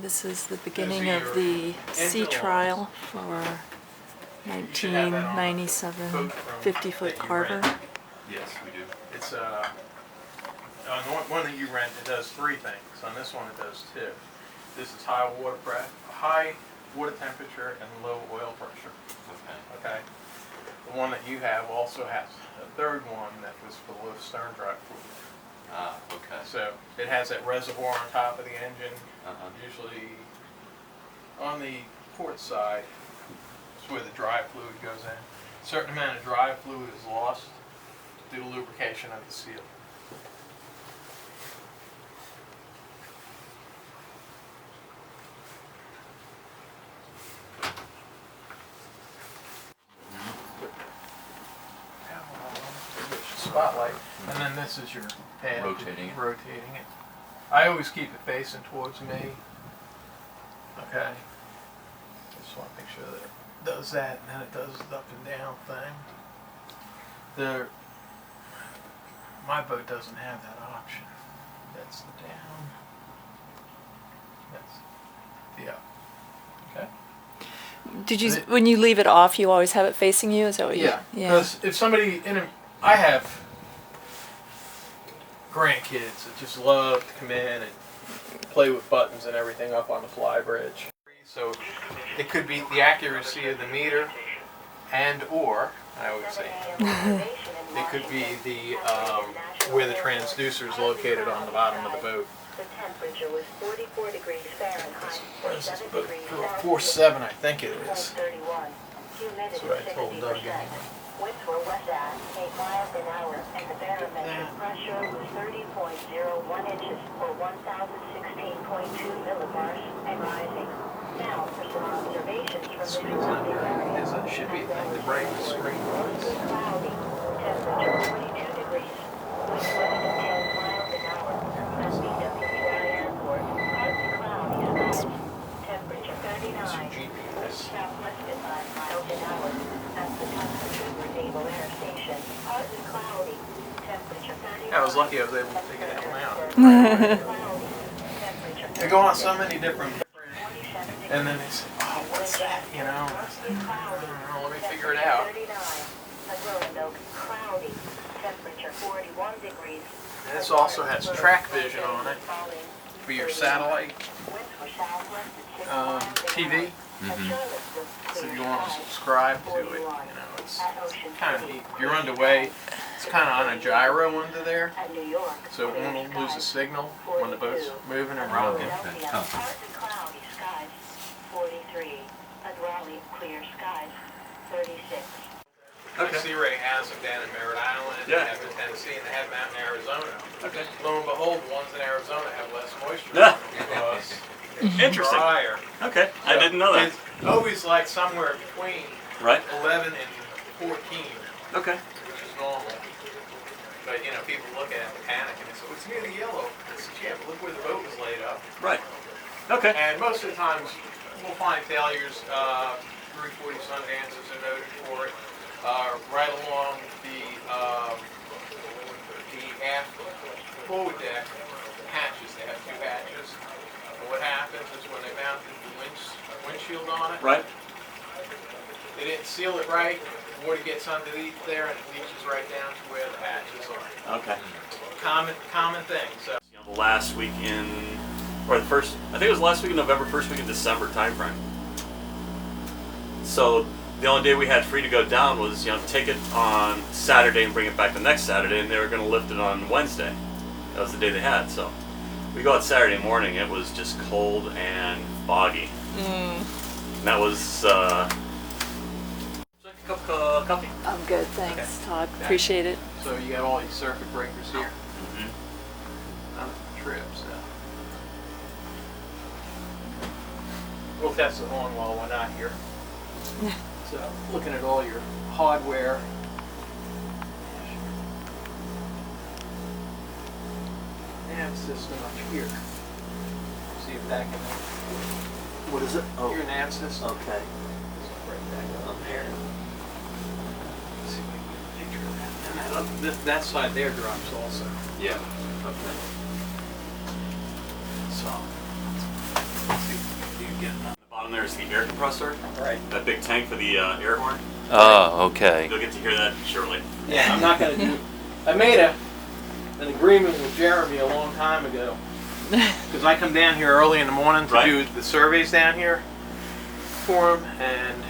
This is the beginning of the sea trial for 1997 50-foot Carver. Yes, we do. It's on one that you rent, it does three things. On this one, it does two. This is high water temperature and low oil pressure. Okay. Okay. The one that you have also has a third one that was for low stern drive fluid. Ah, okay. So it has that reservoir on top of the engine. Uh-huh. Usually on the port side, it's where the dry fluid goes in. A certain amount of dry fluid is lost due to lubrication of the seal. Spotlight, and then this is your pad. Rotating it. I always keep it facing towards me. Okay. Just want to make sure that it does that, and then it does the up and down thing. My boat doesn't have that option. That's the down. That's the up. Okay. Did you, when you leave it off, you always have it facing you? Is that what you? Yeah. Because if somebody I have grandkids that just love to come in and play with buttons and everything up on the fly bridge. So it could be the accuracy of the meter, and or I always say it could be the where the transducer is located on the bottom of the boat. The temperature was 44 degrees Fahrenheit, What is this boat? 47 4.7, I think it is. 31. Humidity That's what I told Doug 60%. anyway. Winds were west at 8 miles an hour, and the barometric pressure was 30.01 inches, or 1,016.2 millibars, and rising. Now for some observations from the Screen's not surrounding area. there. That should be a thing to break the screen. Mostly cloudy. Temperature 42 degrees. Wind west at 10 miles an hour. At BWI Airport, partly cloudy skies. Temperature 39. GPS. Southwest at 5 miles an hour. At the Tuscan River Naval Air Station, partly cloudy. Temperature 39. I was lucky I was able to figure that one out. Cloudy. Temperature They go on so many different, 27 degrees. and then they say, "Oh, what's that?" You know. Mostly cloudy. I don't know. Let me figure it out. 39. Roanoke, cloudy. Temperature 41 degrees. And this also has track vision on it for your satellite TV. So if you want to subscribe to it, you know, it's kind of neat. If you're underway, it's kind of on a gyro under there, so it won't lose a signal when the boat's moving and rocking. Okay. Partly cloudy skies, 43. At Raleigh, clear skies, 36. Sea Ray has them down in Merritt Island, they have them in Tennessee, and they have them out in Arizona. Okay. Lo and behold, the ones in Arizona have less moisture because it's Interesting. drier. Okay, I didn't know that. It's always like somewhere between Right. 11 and 14, Okay. which is normal. But, you know, people look at it and panic and they say, "Well, it's near the yellow." I said, "Yeah, but look where the boat was laid up." Right. Okay. And most of the times, we'll find failures. 340 Sundances are noted for it. Right along the aft forward deck hatches, they have two hatches. And what happens is when they mounted the windshield on it, Right. they didn't seal it right. Water gets underneath there and it leaches right down to where the hatches are. Okay. Common thing. So. You know, the last week in, or the first, I think it was last week in November, first week in December timeframe. So the only day we had free to go down was, you know, take it on Saturday and bring it back the next Saturday, and they were going to lift it on Wednesday. That was the day they had. So we go out Saturday morning. It was just cold and foggy. And that was a cup of coffee. I'm good, thanks, Todd. Appreciate it. So you got all these circuit breakers here. Mm-hmm. On the trip, so. We'll test it on while we're not here. So, looking at all your hardware. Nav system up here. See if that can. What is it? Oh, Your nav system. okay. Just break that Up here. Let's see if we can get a picture of that. And that side there drops also. Yeah. Okay. So, let's see. bottom there is the air compressor. Right. That big tank for the air horn. Oh, okay. You'll get to hear that shortly. Yeah, I'm not going to do. I made an agreement with Jeremy a long time ago because I come down here early in the morning to do the surveys down here for him, and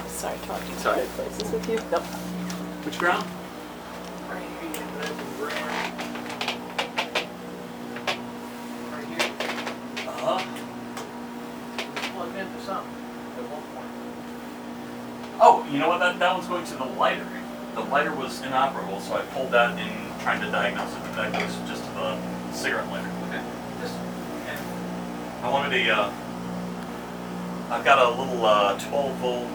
Sorry, talking to Sorry. other places with you. Nope. Which ground? right here you get an open ground. Right here. It's plugged into something at one point. Oh, you know what? That one's going to the lighter. The lighter was inoperable, so I pulled that in trying to diagnose it. But that goes just to the cigarette lighter. Okay. Just, I wanted a. I've got a little 12-volt.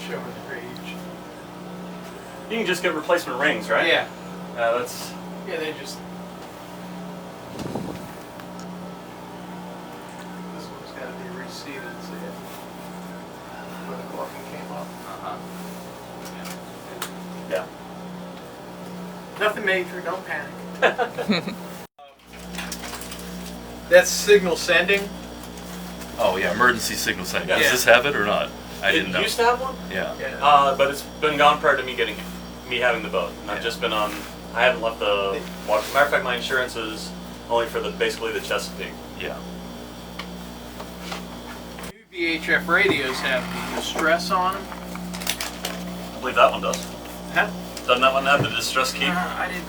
show her the range. You can just get replacement rings, right? Yeah. That's. Yeah, they just. This one's got to be reseated, see it? Where the corking came up. Yeah. Nothing major, don't panic. That's signal sending. Oh yeah, emergency signal sending. Yeah. Does this have it or not? I didn't know. Used to have one. Yeah. Yeah. But it's been gone prior to me having the boat. And I've Yeah. just been on. I haven't left the water. Matter of fact, my insurance is only for basically the Chesapeake. Yeah. New VHF radios have the distress on them. I believe that one does. Huh? Doesn't that one have the distress key? I didn't.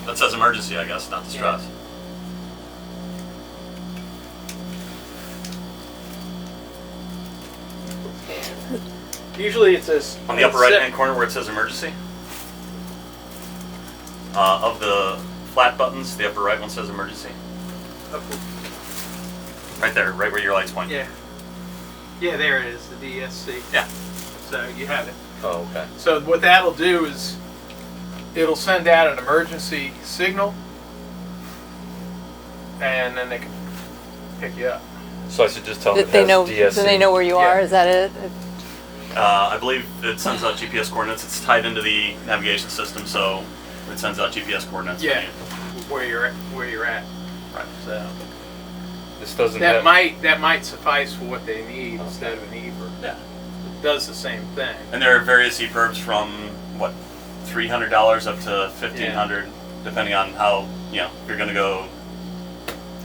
That says emergency, I guess, not distress. Usually it says On the upper right-hand corner where it says emergency, of the flat buttons, the upper right one says emergency. Right there, right where your lights point. Yeah. Yeah, there it is, the DSC. Yeah. So you have it. Oh, okay. So what that'll do is it'll send out an emergency signal, and then they can pick you up. So I should just tell them They know. Do DSC. they know where you are? Yeah. Is that it? I believe it sends out GPS coordinates. It's tied into the navigation system, so it sends out GPS coordinates. Yeah. For you. Where you're at. Right. So This doesn't that have. might suffice for what they need instead of an EVR. Yeah. It does the same thing. And there are various EPIRBs from what, $300 up to $1,500, depending on how if you're going to go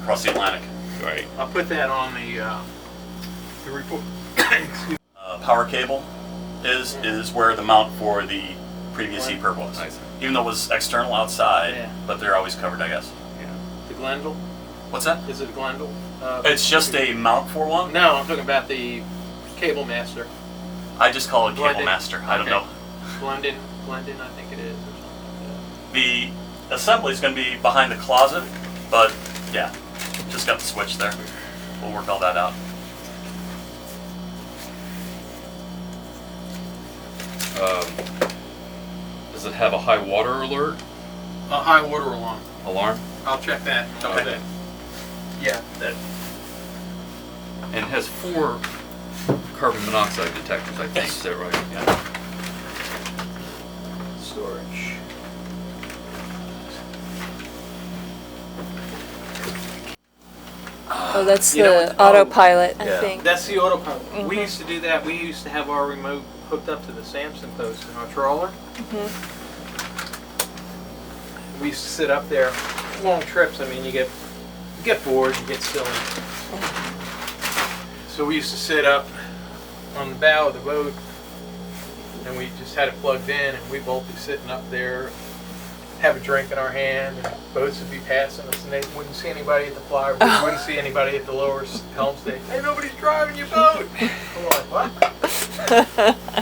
across the Atlantic. Right. I'll put that on the report. Excuse me. Power cable is where the mount for the previous EPIRB was. I see. Even though it was external outside, Yeah. but they're always covered, I guess. Yeah. The Glendale? What's that? Is it a Glendale? It's just a mount for one. No, I'm talking about the Cable Master. I just call it Cable Glendon. Master. I don't Okay. know. Glendon, I think it is, or something The assembly is going to be behind the closet, but yeah, just got the switch there. We'll work all that out. Does it have a high water alert like that. A high water alarm. alarm? I'll check that. Okay. Yeah, that. And it has 4 carbon monoxide detectors, I think. Yes. Is that right? Yeah. Storage. Oh, that's You know the what- oh, autopilot, I yeah. think. That's the autopilot. We Mhm. used to do that. We used to have our remote hooked up to the Samson post in our trawler. We used to sit up there, long trips. I mean, you get bored, you get silly. So we used to sit up on the bow of the boat, and we just had it plugged in, and we'd both be sitting up there, have a drink in our hand, and boats would be passing us, and they wouldn't see anybody at the flyer, we wouldn't see anybody at the lower helm stage. Hey, nobody's driving your boat. I'm like, what?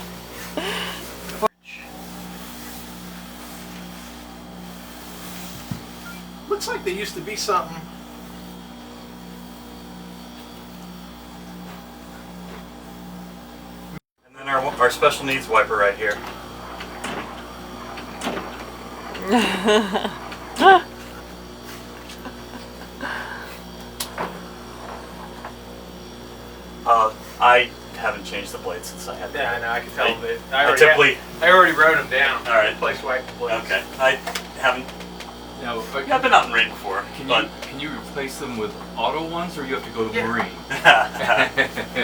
Looks like there used to be something. And then our special needs wiper right here. I haven't changed the blade since I had Yeah, I that. know. I can tell that. I typically. I already wrote them down. All right. Place wipe the blades. Okay. I haven't Now, Yeah, I've been out in rain before, but can you replace them with auto ones, or you have to go to Yeah. Marine?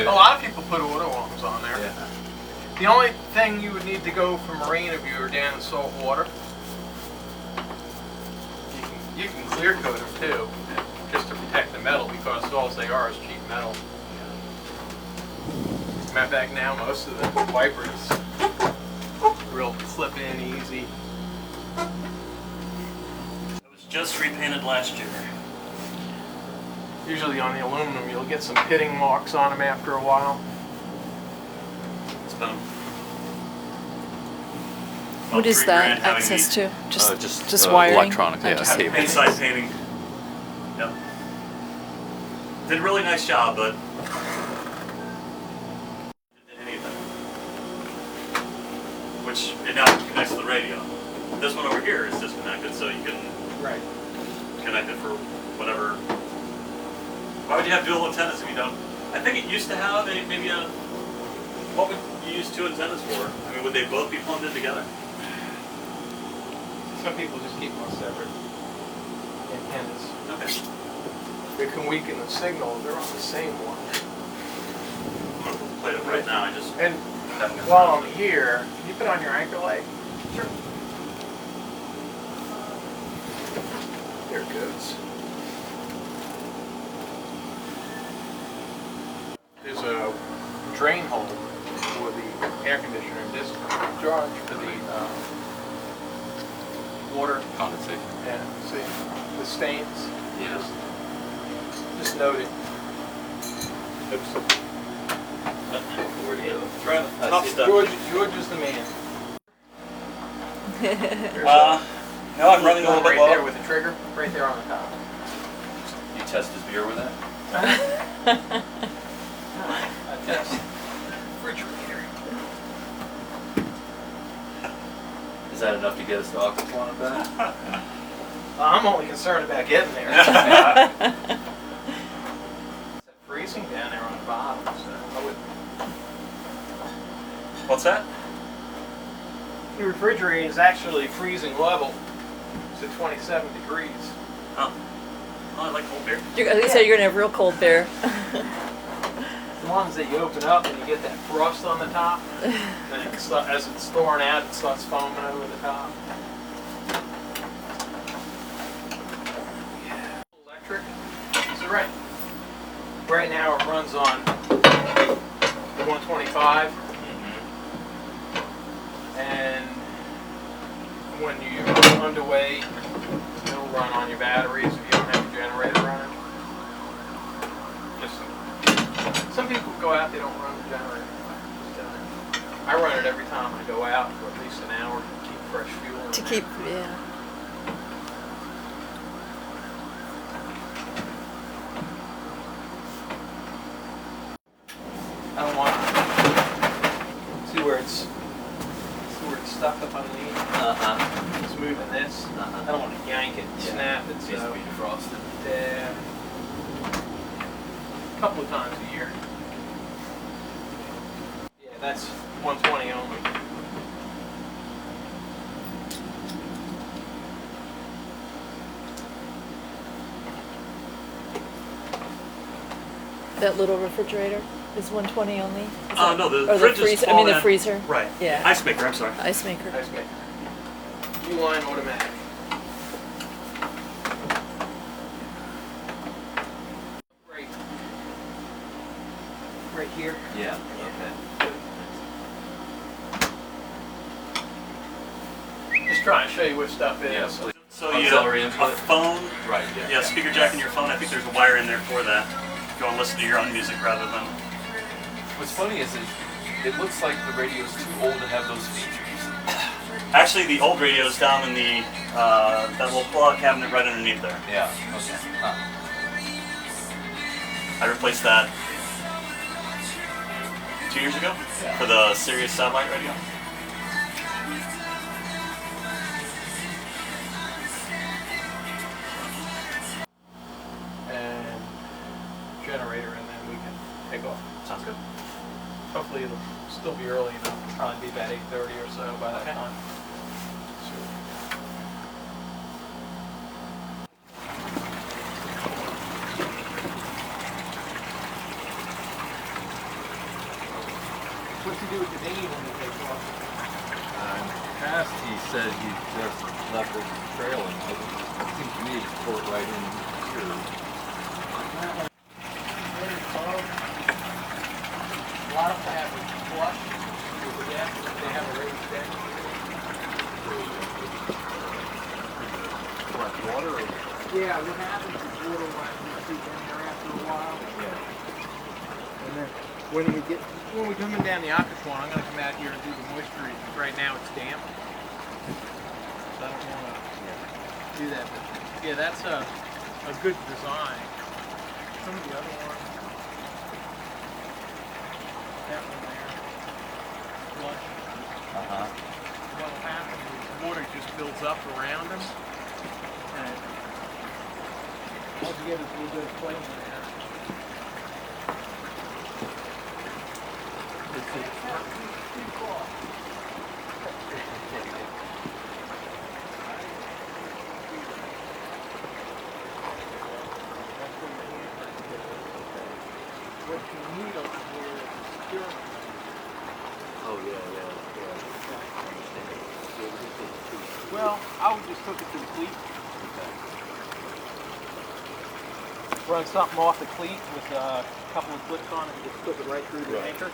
A lot of people put auto ones on there. Yeah. The only thing you would need to go for Marine if you were down in salt water, you can clear coat them too, just to protect the metal, because all they are is cheap metal. Matter of fact, now most of the wipers real clip in easy. it was just repainted last year. Usually on the aluminum, you'll get some pitting marks on them after a while. It's been What is $3,000 that having access the to? Just uh, wiring? electronic, yeah, Okay. cable. inside painting. Yep. Did a really nice job, but didn't do anything. Which it now connects to the radio. This one over here is disconnected, so you can Right. connect it for whatever. Why would you have dual antennas if you don't? I think it used to have maybe a. What would you use two antennas for? I mean, would they both be plumbed in together? Some people just keep them on separate antennas. Okay. They can weaken the signal if they're on the same one. I'm gonna play it right now. I just. And while I'm here, can you put on your anchor light? Sure. There it goes. There's a drain hole for the air conditioner discharge for the water. Condensate. Yeah, see the stains? Yes. Just note it. Oops. Where'd it go? Try the top step. George is the man. No, I'm running a little bit right there low. with the trigger, right there on the top. You test his beer with that? Yes. Refrigerator. Is that enough to get us to Occoquan at that? I'm only concerned about getting there. It's freezing down there on the bottom, so I would. What's that? The refrigerator is actually freezing level to 27 degrees. Oh. Oh, I like cold beer. So you're gonna have real cold beer. The ones that you open up and you get that frost on the top, and as it's thawing out, it starts foaming over the top. Electric. So right now it runs on the 125, and when you're underway, it'll run on your batteries if you don't have a generator running. Some people go out, they don't run the generator. I run it every time I go out for at least an hour to keep fresh fuel in To there. keep, yeah. I don't want to see where it's stuck up underneath. It's moving this. I don't want to yank it and snap it. So defrosted. yeah, a couple of times a year. Yeah, that's 120 only. That little refrigerator is 120 only? Is Oh, that- no, the or fridge is freezer. I mean, the small freezer. Right. Yeah. Ice maker, I'm sorry. Ice maker. Ice maker. G-line automatic. Right here. Yeah. Just trying to show you what stuff is. Yeah, please. So you Auxiliary a input? phone, Right, yeah, speaker jack in your phone. I think there's a wire in there for that. If you want to listen to your own music rather than. What's funny is it looks like the radio's too old to have those features. Actually, the old radio's down in the that little pull-out cabinet right underneath there. Yeah. Okay. Huh. I replaced that 2 years ago Yeah. for the Sirius satellite radio. And generator, and then we can take off. Sounds good. Hopefully it'll still be early enough. It'll probably be about 8:30 or so by that time. said he just left it trailing. It seems to me to pull it right in here. A lot of them have it flush with the gas. They have a raised bed. What, water or? Yeah, what happens is water will seep in there after a while. Yeah. And then when we're coming down the Occoquan, I'm going to come out here and do the moisture reading. Right now it's damp. So I don't want to do that. But yeah, that's a good design. Some of the other ones. That one there. Flush. What will happen is water just builds up around them. And all you get is a little bit of flame in there. What you need over here is security. Oh, yeah. Well, I would just hook it to the cleat. Run something off the cleat with a couple of clips on it and just clip it right through the anchor.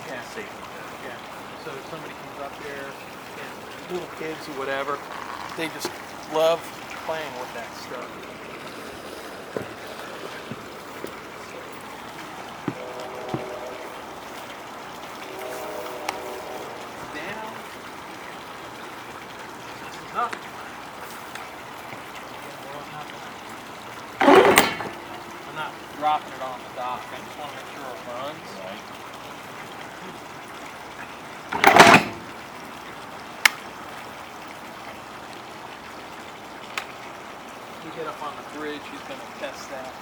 Yeah. Yeah. So if somebody comes up there, and little kids or whatever, they just love playing with that stuff. Down. Up. I'm not dropping it on the dock. I just want to make sure it runs. Right. You get up on the bridge, he's going to test that.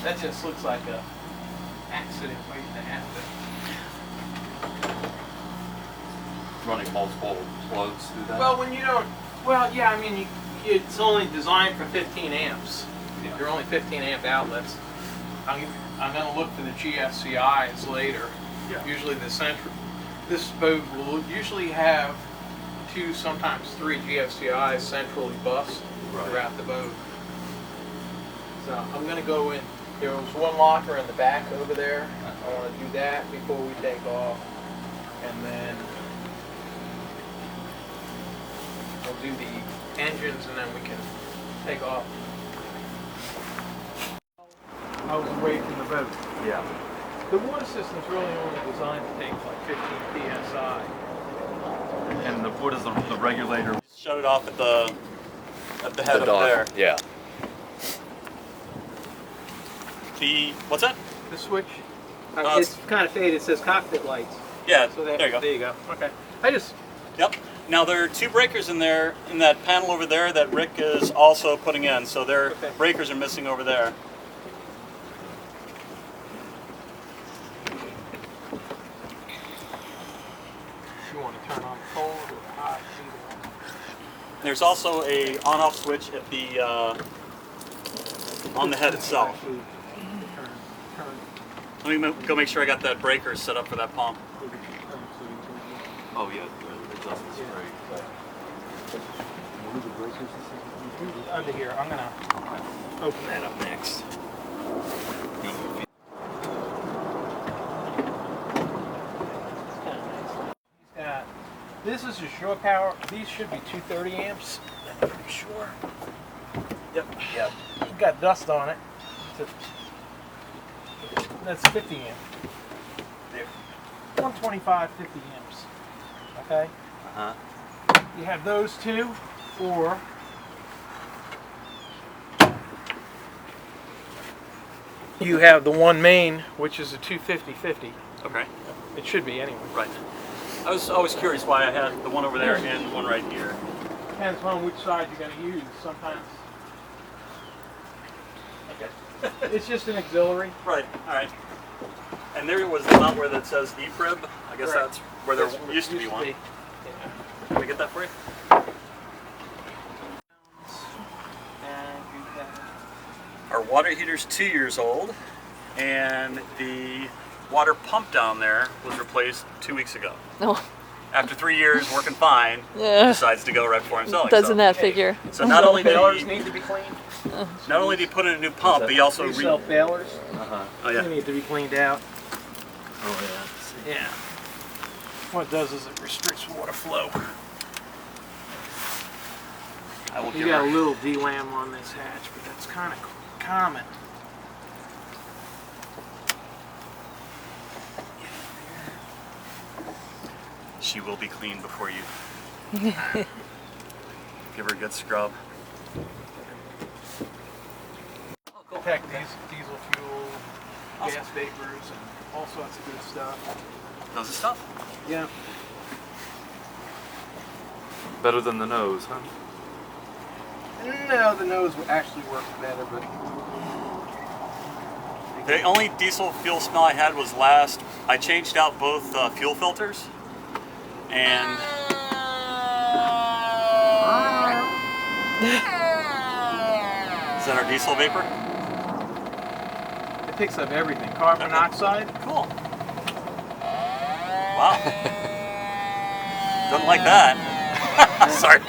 That just looks like a accident waiting to happen. Running multiple plugs through that? Well, when you don't, well, yeah, I mean, it's only designed for 15 amps. Yeah. They're only 15 amp outlets. I'm going to look for the GFCIs later. Yeah. Usually this boat will usually have 2, sometimes 3 GFCIs centrally bused throughout the boat. So I'm going to go in. There was one locker in the back over there. I want to do that before we take off. And then we'll do the engines and then we can take off. I was away from the boat. Yeah. The water system's really only designed to take like 15 psi. And what is the regulator? Shut it off at the head up dock. there. Yeah. What's that? The switch, it's it's kind of faded. It says cockpit lights. Yeah, So there you go. There you go. Okay. Yep. Now there are 2 breakers in there, in that panel over there that Rick is also putting in. So their breakers are missing over there. You want to turn on the cold or the hot? There's also a on-off switch at the on the head itself. Turn. Let me go make sure I got that breaker set up for that pump. Oh, yeah. The adjustment spray. What are the breakers? Under here. I'm gonna open that up next. This is your shore power. These should be 230 amps. I'm pretty sure. Yep. It's got dust on it. That's 50 amp. There. 125, 50 amps. Okay? Uh-huh. You have those 2, or you have the one main, which is a 250/50. Okay. It should be anyway. Right. I was always curious why I had the one over there and one right here. Depends on which side you're going to use. Sometimes Okay. it's just an auxiliary. Right. All right. And there was the mount where that says E-prib. I guess Correct. that's where there That's what it used to be one. Yeah. Can we get that for you? Our water heater's 2 years old, and the water pump down there was replaced 2 weeks ago. Oh, after 3 years working fine, Yeah. decides to go right before I'm selling. Doesn't so. that figure? So not only did failures he, need to be cleaned. not only did he put in a new pump, he also These self-failers, Uh-huh. oh they yeah. need to be cleaned out. Oh, yeah. Yeah. What it does is it restricts water flow. I will You give got a her. little D-lam on this hatch, but that's kind of common. She will be clean before you. Give her a good scrub. Detect these diesel fuel, gas vapors, and all sorts of good stuff. Knows his stuff. Yeah. Better than the nose, huh? No, the nose actually works better, but The only diesel fuel smell I had was last. I changed out both fuel filters, and is that our diesel vapor? it picks up everything. Carbon monoxide. Cool. Wow. Doesn't like that. Sorry.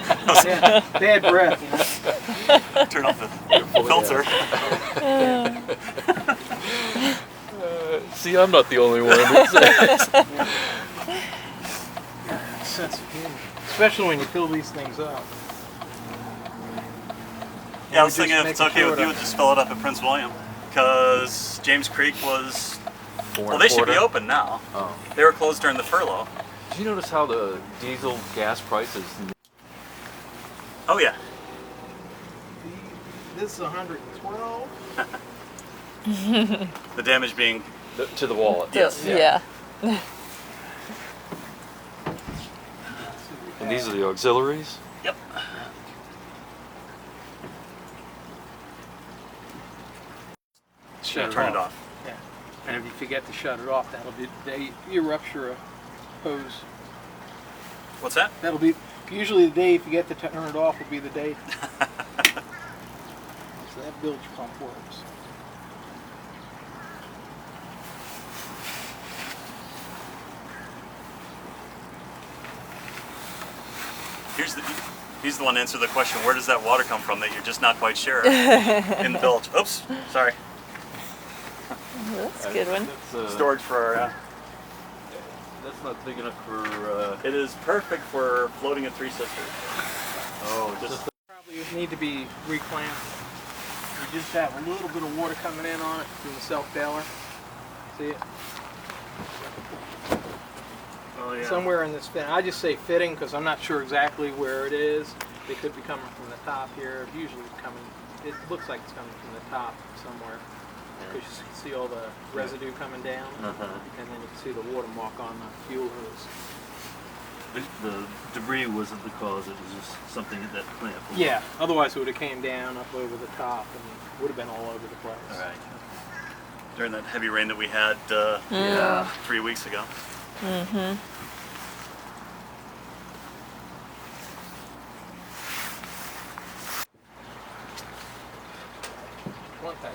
Bad breath, you know. Turn off the filter. See, I'm not the only one. Sense of humor. Especially when you fill these things up. Yeah, I was We're just thinking if it's making okay sure with you, to- just fill it up at Prince William. Because James Creek was. Four Well, and they a should be quarter. open now. Oh. They were closed during the furlough. Did you notice how the diesel gas prices? Oh, yeah. This is 112. The damage being. To the wallet. Yes. Yeah. And these are the auxiliaries? Yep. Shut Turn it off. Yeah. And if you forget to shut it off, that'll be the day you rupture a hose. What's that? That'll be usually the day you forget to turn it off will be the day. So that bilge pump works. He's the one to answer the question, where does that water come from that you're just not quite sure in the bilge? Oops, sorry. That's a good one. That's, Storage for our, that's not big enough for... it is perfect for floating at Three Sisters. Oh, Just Probably need to be reclamped. You just have a little bit of water coming in on it from the self-failer. See it? oh, yeah. Somewhere in this fin. I just say fitting because I'm not sure exactly where it is. They could be coming from the top here. Usually coming, it looks like it's coming from the top somewhere. Because you can see all the residue coming down. Uh-huh. And then you can see the watermark on the fuel hose. The debris wasn't the cause, it was just something at that plant. Yeah, otherwise it would have came down up over the top and would have been all over the place. All right. During that heavy rain that we had 3 weeks ago. Mm-hmm. One thing.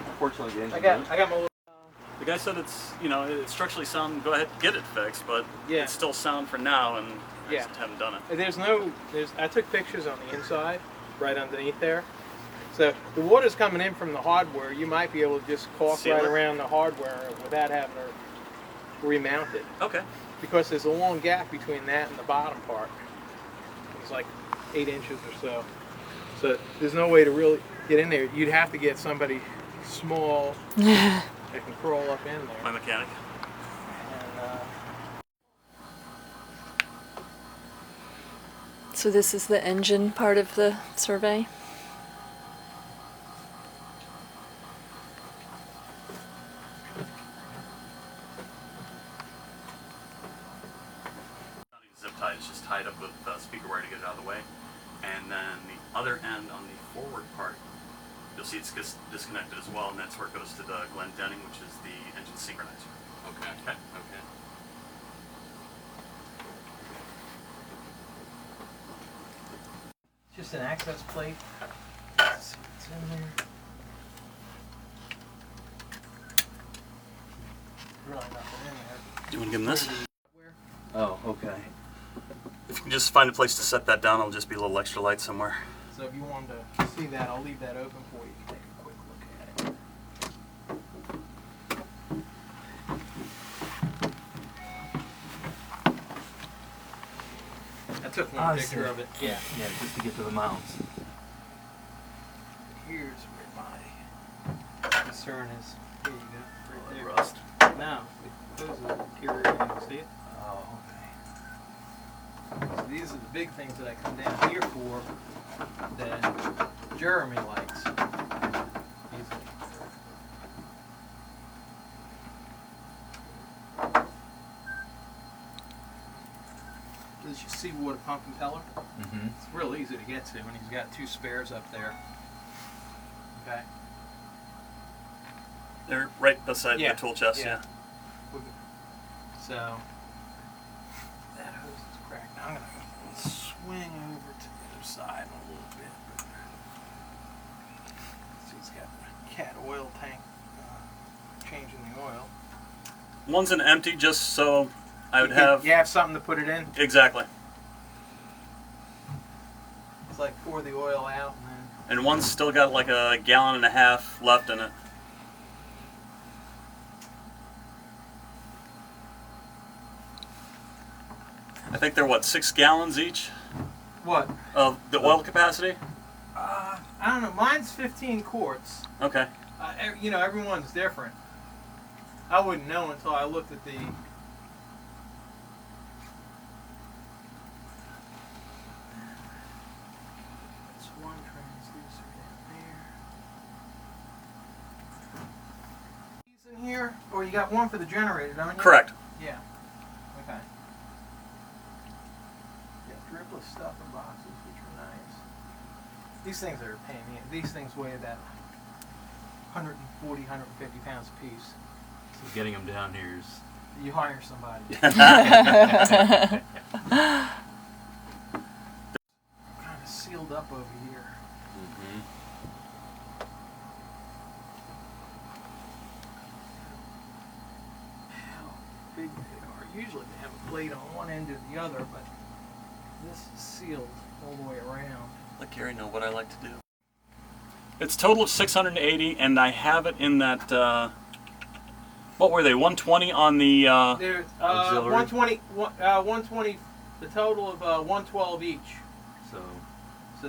Unfortunately, the I engine got my little. The guy said it's, it's structurally sound, go ahead, get it fixed, but Yeah. it's still sound for now, and I Yeah. just haven't done it. I took pictures on the inside, right underneath there. So the water's coming in from the hardware. You might be able to just caulk Seal right it? around the hardware without having to remount it. Okay. Because there's a long gap between that and the bottom part. It's like 8 inches or so. So there's no way to really get in there. You'd have to get somebody small that can crawl up in My there. mechanic. And, So this is the engine part of the survey? Zip tie is just tied up with speaker wire to get it out of the way. And then the other end on the forward part, you'll see it's disconnected as well, and that's where it goes to the Glendenning, which is the engine synchronizer. Okay. Okay. Okay. just an access plate. Let's see what's in there. Really nothing in there. Do you want to give him this? Oh, okay. If you can just find a place to set that down, it'll just be a little extra light somewhere. So if you wanted to see that, I'll leave that open for you. Take a quick look at it. I took one picture of it. Yeah. Yeah, just to get to the mounts. Here's where my concern is. Here you go. Right there. Rust. No, those are deteriorating. See it? Oh, So these are the big things that I come down here for that Jeremy likes. Does you see water pump impeller? Mm-hmm. It's real easy to get to, and he's got 2 spares up there. Okay. They're right beside Yeah, the tool chest, yeah. yeah. So that hose is cracked. Now I'm gonna swing over to the other side a little bit. See, it's got the cat oil tank changing the oil. One's an empty, just so I would have... You have something to put it in. Exactly. It's like pour the oil out and then. And one's still got like a gallon and a half left in it. I think they're, what, 6 gallons each What? of the oil capacity? I don't know. Mine's 15 quarts. Okay. You know, everyone's different. I wouldn't know until I looked at the. There's one transducer down there. These in here, or you got one for the generator, don't you? Correct. Yeah. Okay. Got driplet stuff in boxes, which are nice. These things are a pain. These things weigh about 140, 150 pounds a piece. So getting them down here is... You hire somebody. Kind of sealed up over here. Mm-hmm. How big they are. Usually they have a plate on one end or the other, but this is sealed all the way around. Let Gary know what I like to do. It's total of 680, and I have it in that, what were they, 120 on the, They're Auxiliary. 120, the total of 112 each. So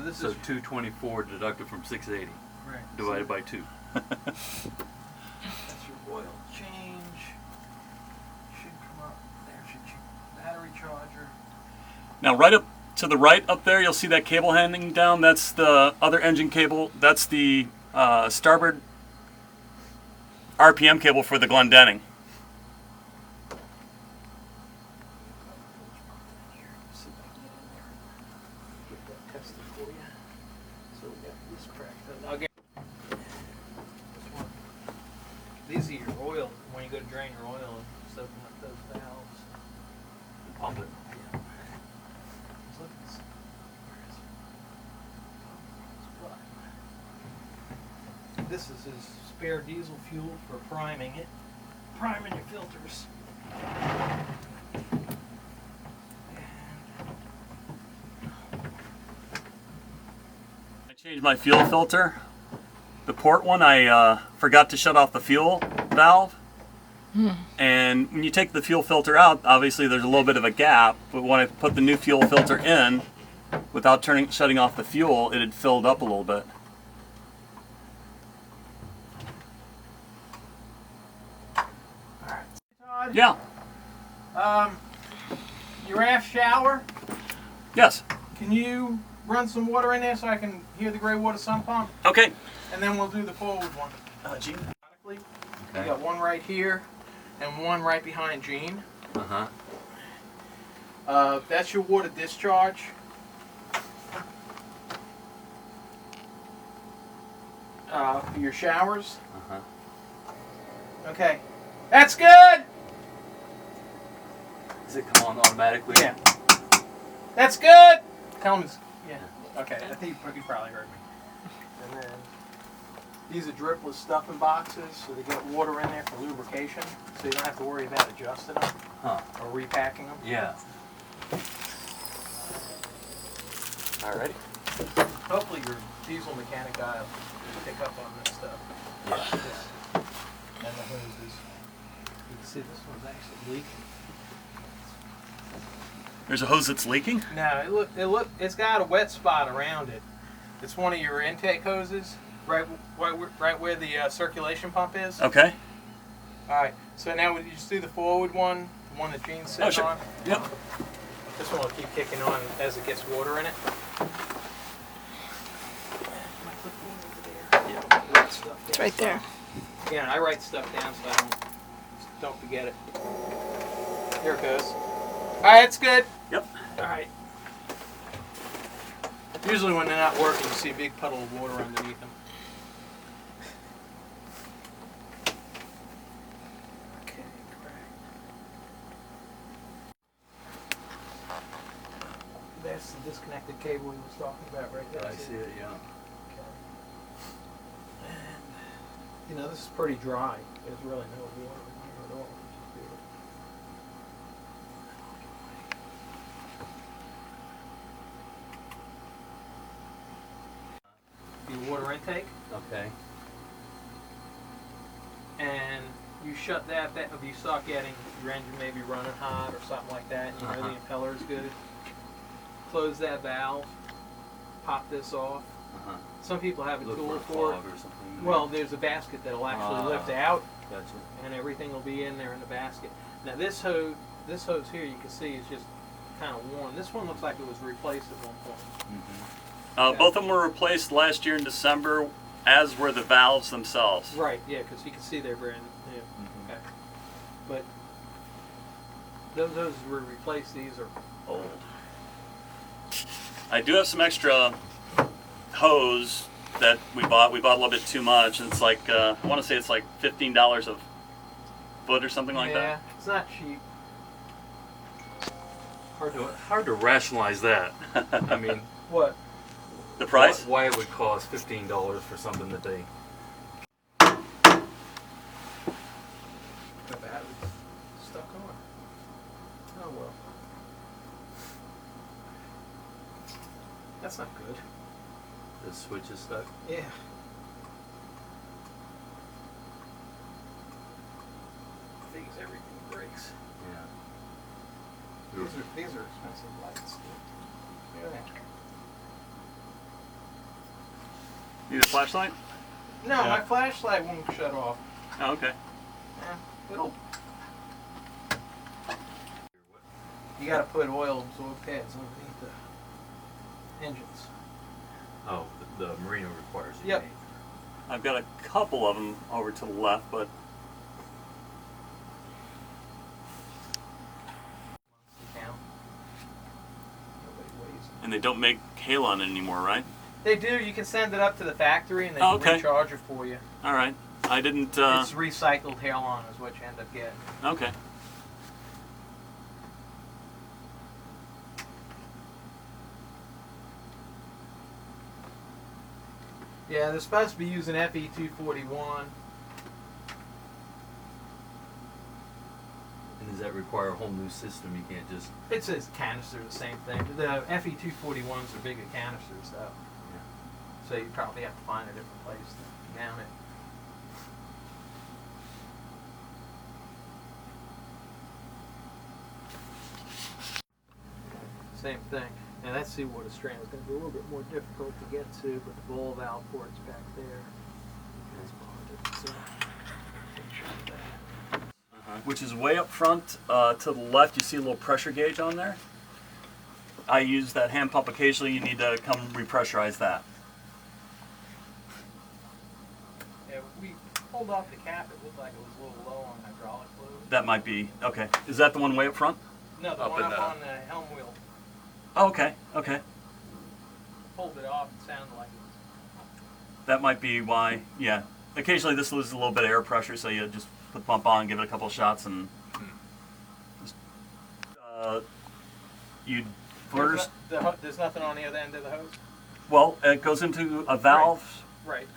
This so is 224 deducted from 680 right. divided by 2. That's your oil change. Should come up. There's your battery charger. Now right up to the right up there, you'll see that cable hanging down. That's the other engine cable. That's the starboard RPM cable for the Glendenning. See if I can get in there and get that tested for you. So we got this cracked. I'll get this one. These are your oil when you go to drain your oil and just open up those valves. Pump it. Yeah. Let's look at this. Where is it? This is his spare diesel fuel for priming it. Priming your filters. I changed my fuel filter. The port one, I forgot to shut off the fuel valve. And when you take the fuel filter out, obviously there's a little bit of a gap. But when I put the new fuel filter in, without shutting off the fuel, it had filled up a little bit. Todd, Yeah. your aft shower, Yes. can you run some water in there so I can hear the gray water sump pump? Okay. And then we'll do the forward one. Gene. You Okay. got one right here and one right behind Gene. Uh-huh. That's your water discharge. For your showers. Uh-huh. Okay. That's good! Does it come on automatically? Yeah. That's good! Tell him it's... Yeah. Okay. I think you probably heard me. And then... These are dripless stuffing boxes, so they get water in there for lubrication, so you don't have to worry about adjusting them Huh. or repacking them. Yeah. Alrighty. Hopefully your diesel mechanic guy will pick up on this stuff. Yeah. And the hoses. You can see this one's actually leaking. There's a hose that's leaking? No, it's got a wet spot around it. It's one of your intake hoses, right where the circulation pump is. Okay. All right. So now would you just do the forward one, the one that Gene's sitting sure. on? Yep. This one will keep kicking on as it gets water in it. It's right there. Yeah, I write stuff down so I don't forget it. Here it goes. All right, it's good. Yep. All right. Usually when they're not working, you see a big puddle of water underneath them. Okay, correct. That's the disconnected cable he was talking about right there. I see it, yeah. And, you know, this is pretty dry. There's really no water in here at all, which is good. Your water intake, Okay. and you shut that if you start getting your engine maybe running hot or something like that, and you know the impeller is good. Close that valve, pop this off. Some people have a Look tool for a for it. clog or something. Well, there's a basket that'll actually lift out, Gotcha. and everything will be in there in the basket. Now this hose here, you can see is just kind of worn. This one looks like it was replaced at one point. Both of them were replaced last year in December, as were the valves themselves. Right, yeah, because you can see they're brand new. Okay. But those were replaced. These are old. I do have some extra hose that we bought. We bought a little bit too much, and it's like I want to say it's like $15 a foot or something like Yeah, that. it's not cheap. Hard to rationalize that. I mean, What? The price? Why it would cost $15 for something that they. The battery's stuck on. Oh well. That's not good. The switch is stuck. Yeah. These everything breaks. Yeah. These are expensive lights. Look at that. Need a flashlight? No, my flashlight won't shut off. Oh, okay. Yeah, it'll. You got to put oil absorb pads underneath the engines. Oh, the Marina requires it. Yep. I've got a couple of them over to the left, but Down. Nobody weighs it. and they don't make halon anymore, right? They do. You can send it up to the factory and they Oh, can okay. recharge it for you. All right. I didn't. It's recycled Halon is what you end up getting. Okay. Yeah, they're supposed to be using FE241. And does that require a whole new system? You can't just. It's a canister, the same thing. The FE241s are bigger canisters, though. Yeah. So you probably have to find a different place to mount it. Same thing. Now that seawater strand is going to be a little bit more difficult to get to, but the ball valve port's back there. That's bonded, so take care of that. Which is way up front to the left. You see a little pressure gauge on there. I use that hand pump occasionally. You need to come repressurize that. Yeah, we pulled off the cap. It looked like it was a little low on hydraulic fluid. That might be okay. Is that the one way up front? No, the Up one in up the- on the helm wheel. Oh, okay. Okay. Pulled it off. It sounded like it was. That might be why. Yeah. Occasionally this loses a little bit of air pressure, so you just put the pump on, give it a couple of shots, and you first. There's nothing on the other end of the hose. Well, it goes into a valve. Right.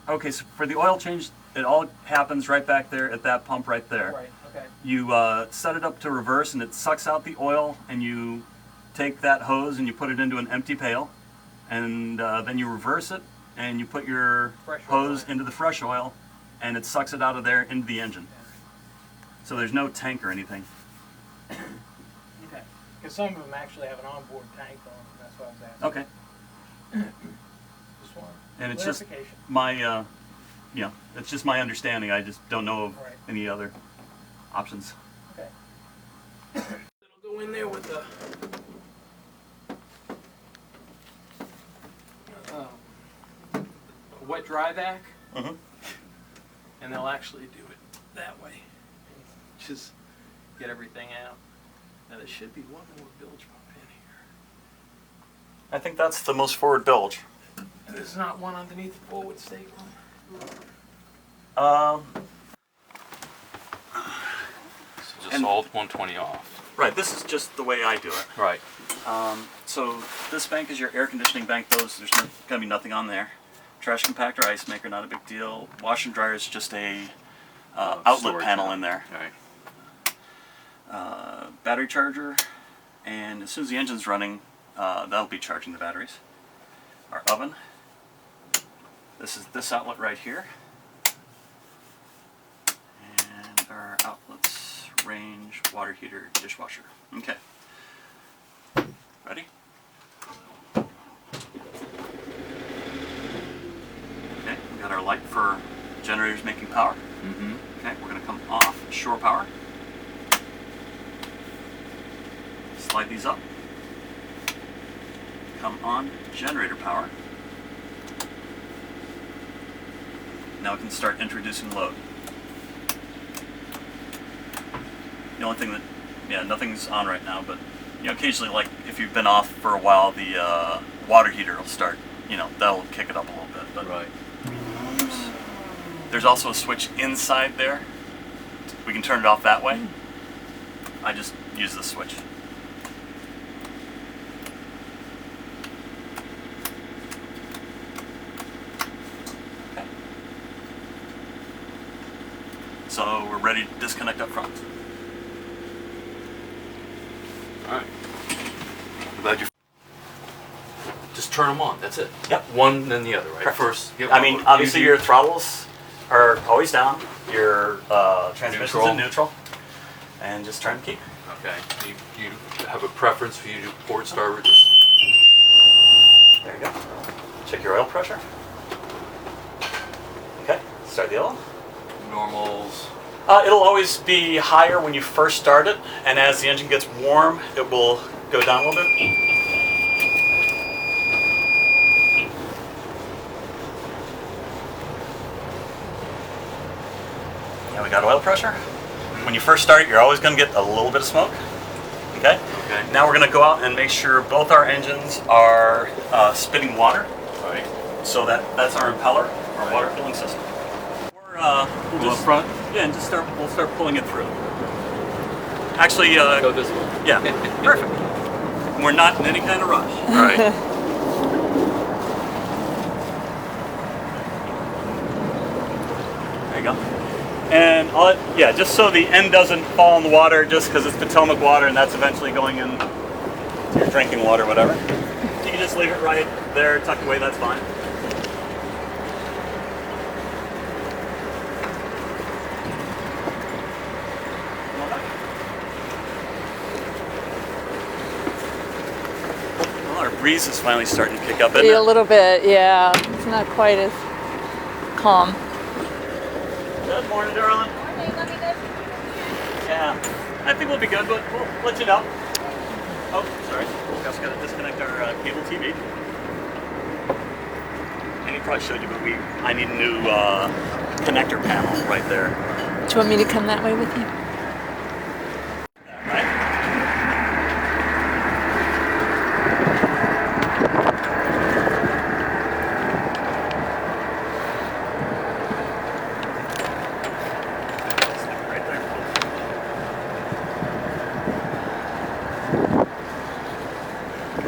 Okay, so for the oil change, it all happens right back there at that pump right there. Right, okay. You set it up to reverse and it sucks out the oil, and you take that hose and you put it into an empty pail, and then you reverse it and you put your Fresh oil hose in. into the fresh oil, and it sucks it out of there into the engine. So there's no tank or anything. Okay. Because some of them actually have an onboard tank on them. That's why I was asking. Okay. Just one. And it's just Clarification. my, it's just my understanding. I just don't know of Right. any other options. Okay. It'll go in there with the a wet dry vac, Mm-hmm. and they'll actually do it that way. Just get everything out. Now there should be one more bilge pump in here. I think that's the most forward bilge. There's not one underneath the forward stake line. So just And- alt 120 off. Right, this is just the way I do it. Right. So this bank is your air conditioning bank. There's gonna be nothing on there. Trash compactor, ice maker, not a big deal. Washer and dryer is just a outlet Storage panel panel. in there. Right. Battery charger, and as soon as the engine's running, that'll be charging the batteries. Our oven. This is this outlet right here. And our outlets, range, water heater, dishwasher. Okay. Ready? Okay, we got our light for generators making power. Mm-hmm. Okay, we're going to come off shore power. Slide these up. Come on generator power. Now we can start introducing load. The only thing that, nothing's on right now, but occasionally, like if you've been off for a while, the water heater will start. That'll kick it up a little bit. But Right. there's also a switch inside there. We can turn it off that way. I just use this switch. Okay. So we're ready to disconnect up front. All right. I'm glad you. Just turn them on. That's it. Yep. One, then the other, right? Correct. First. I mean, obviously your throttles are always down. Your transmission's Neutral. in neutral. And just turn the key. Okay. You have a preference for you to port starboard? Just There you go. Check your oil pressure. Okay, start the oil. normals. It'll always be higher when you first start it, and as the engine gets warm, it will go down a little bit. Now we got oil pressure. When you first start it, you're always going to get a little bit of smoke. Okay? Okay. Now we're going to go out and make sure both our engines are spitting water. Right. So that's our impeller, our water filling system. We'll Pull up front. Yeah, and we'll start pulling it through. Actually, Go this way. yeah, perfect. We're not in any kind of rush. Right. There you go. And just so the end doesn't fall in the water, just because it's Potomac water and that's eventually going in to your drinking water, whatever. You can just leave it right there, tucked away. That's fine. Well, our breeze is finally starting to pick up, isn't Yeah, a it? little bit, yeah. It's not quite as calm. Good morning, darling. Yeah, I think we'll be good, but we'll let you know. Oh, sorry. We also got to disconnect our cable TV. And he probably showed you, but I need a new connector panel right there. Do you want me to come that way with you? Right? Stick it right there.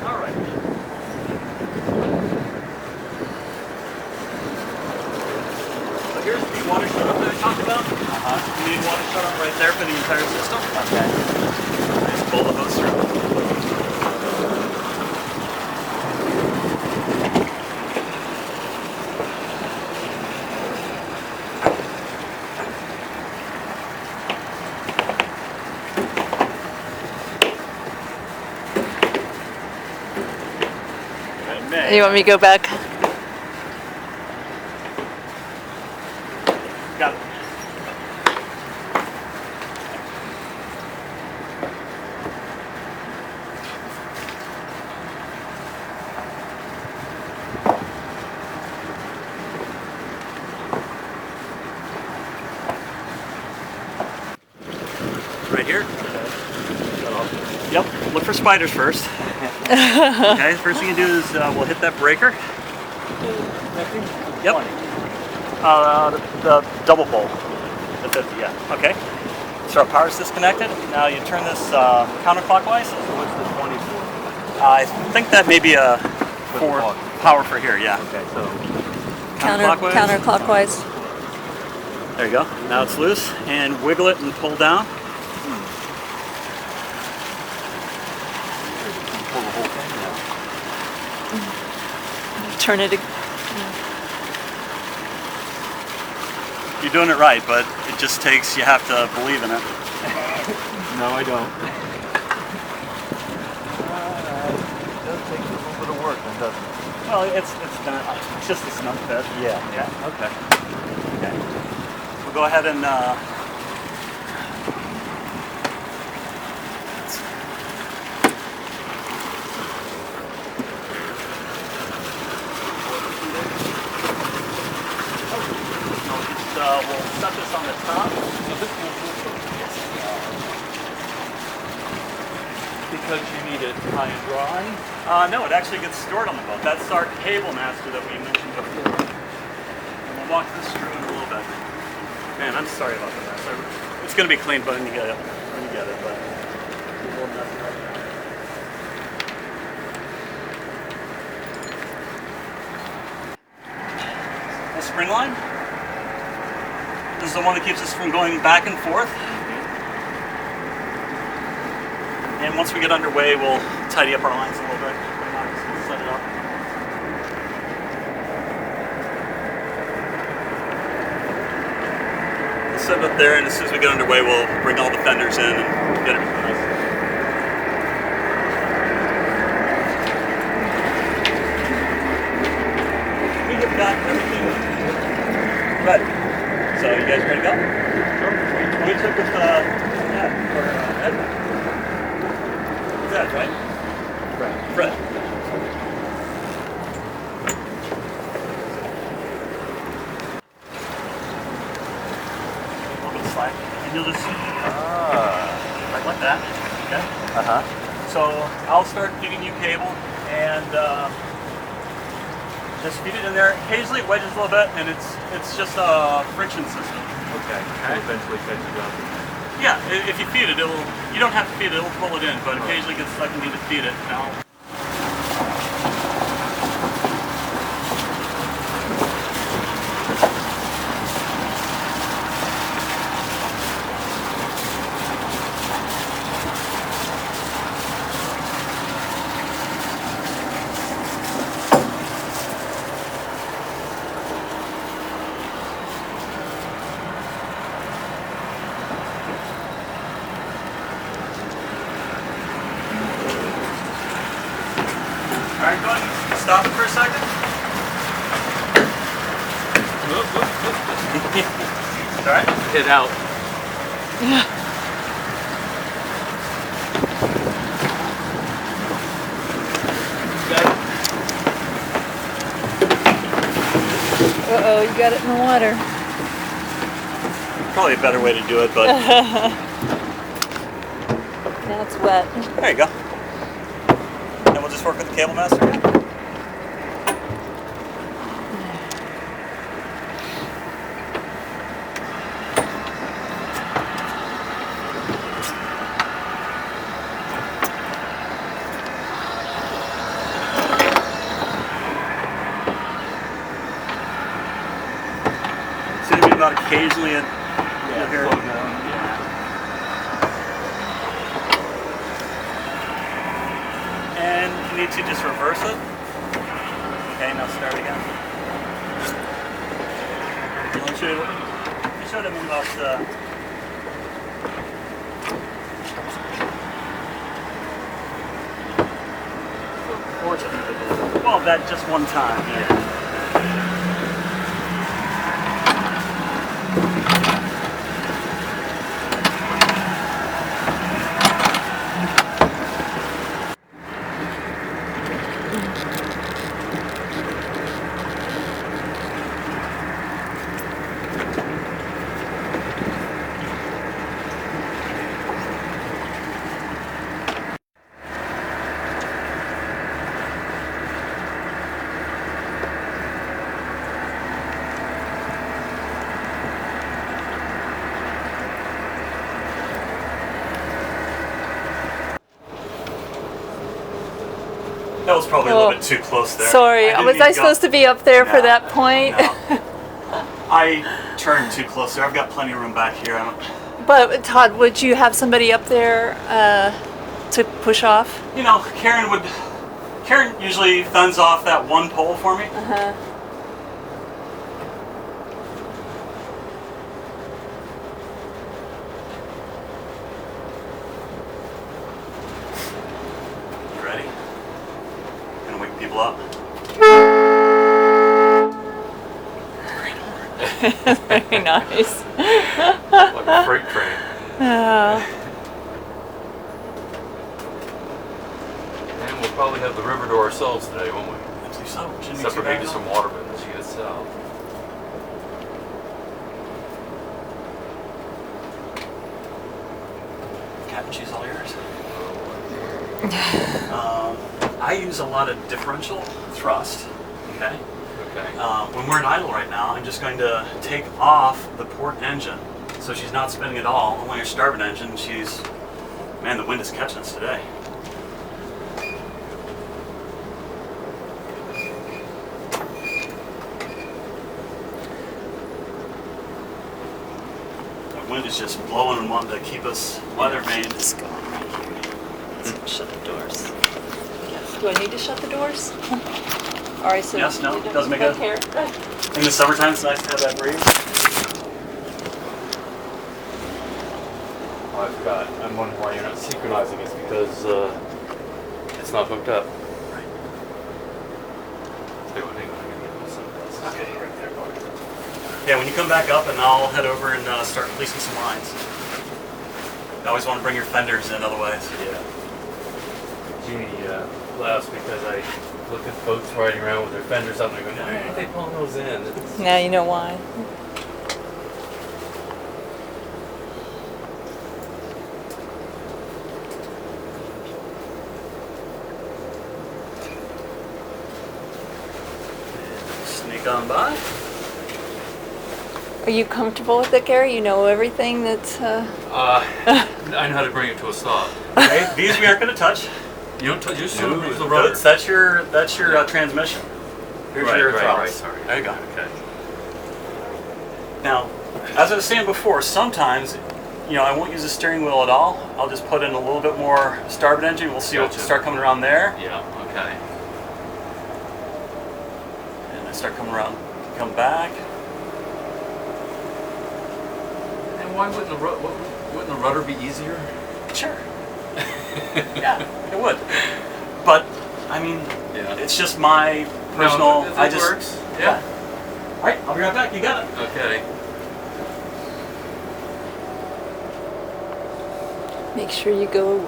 All right. You want me to go back? Got it. Right here? Yep, look for spiders first. Okay, first thing you do is we'll hit that breaker. Yep. The double pole. The 50, yeah. Okay. So our power's disconnected. Now you turn this counterclockwise. What's the 24? I think that may be a for clock. power for here, yeah. Okay, so Counterclockwise. There you go. Now it's loose, and wiggle it and pull down. pull the whole thing now. Turn it. You're doing it right, but it just takes, you have to believe in it. No, I don't. It does take a little bit of work, then, doesn't it? Well, it's just a snug fit. Yeah. Okay. Okay. We'll go ahead and we'll set this on the top. Because you need it high and dry. No, it actually gets stored on the boat. That's our cable master that we mentioned before. And we'll walk this through in a little bit. Man, I'm sorry about the mess. It's going to be clean when you get it. But a little messy right now. The spring line. This is the one that keeps us from going back and forth. And once we get underway, we'll tidy up our lines a little bit. Just set it up. We'll set it up there, and as soon as we get underway, we'll bring all the fenders in and get everything nice. We have got everything ready. So you guys ready to go? Sure. We took with Ed. Ed, right? Fred. A little bit of slack. And you'll just right like that. Okay? So I'll start feeding you cable and just feed it in there. Occasionally it wedges a little bit, and it's just a friction system. Okay. And eventually catch it up. Yeah, if you feed it, you don't have to feed it, it'll pull it in, but occasionally it gets stuck and you need to feed it. Now, alright, go ahead. Stop it for a second. Alright? Hit out. Uh-oh, you got it in the water. Probably a better way to do it, but Now it's wet. there you go. And we'll just work with the cable master again. So maybe about occasionally you'll hear slow down. and you need to just reverse it. Okay, now start again. I'll show you, I showed him about Force it. Well, that just one time. Yeah. That was probably a little bit too close there. Sorry, was I supposed to be up there for No, that point? No. I turned too close there. I've got plenty of room back here. I don't... But Todd, would you have somebody up there to push off? You know, Karen usually fends off that one pole for me. Uh-huh. You ready? Gonna wake people up. Very nice. Like a freight train. And we'll probably have the river to ourselves today, won't we? I believe so. Shouldn't be Except too for bad maybe at some all. watermen as you get south. Captain, she's all yours. I use a lot of differential thrust. Okay. Okay. When we're in idle right now, I'm just going to take off the port engine, so she's not spinning at all. And when you're starboard engine, she's, man, the wind is catching us today. The wind is just blowing and wanting to keep us weather vane. Let's go on right here. Let's shut the doors. Yes. Do I need to shut the doors? All right, so Yes, no, you don't doesn't make a- care. In the summertime, it's nice to have that breeze. Oh, I forgot. I'm wondering why you're not synchronizing. It's because it's not hooked up. Right. Hang on, hang on. I gotta get my sunglasses. Okay, right there, Bart. Yeah, when you come back up, and I'll head over and start releasing some lines. You always want to bring your fenders in, otherwise. Yeah. Jeannie laughs because I look at boats riding around with their fenders up and I go, why aren't they pulling those in? It's- Now you know why. Sneak on by. Are you comfortable with it, Gary? You know everything that's. I know how to bring it to a stop. Okay, these we aren't going to touch. You don't touch. You just No, use the rudder. that's your transmission. Here's Right, your right, throttles. right, sorry. There you go. Okay. Now, as I was saying before, sometimes, you know, I won't use the steering wheel at all. I'll just put in a little bit more starboard engine. We'll see what Gotcha. start coming around there, Yeah. Okay. and I start coming around, come back. And why wouldn't the rudder be easier? Sure. Yeah, it would. But I mean, Yeah. it's just my personal. No, if it I just works. Yeah. All right, I'll be right back. You got it. Okay. Make sure you go.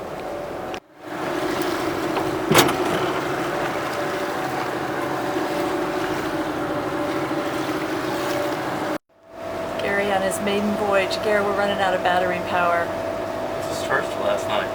Gary on his maiden voyage. Gary, we're running out of battery power. This was charged last night.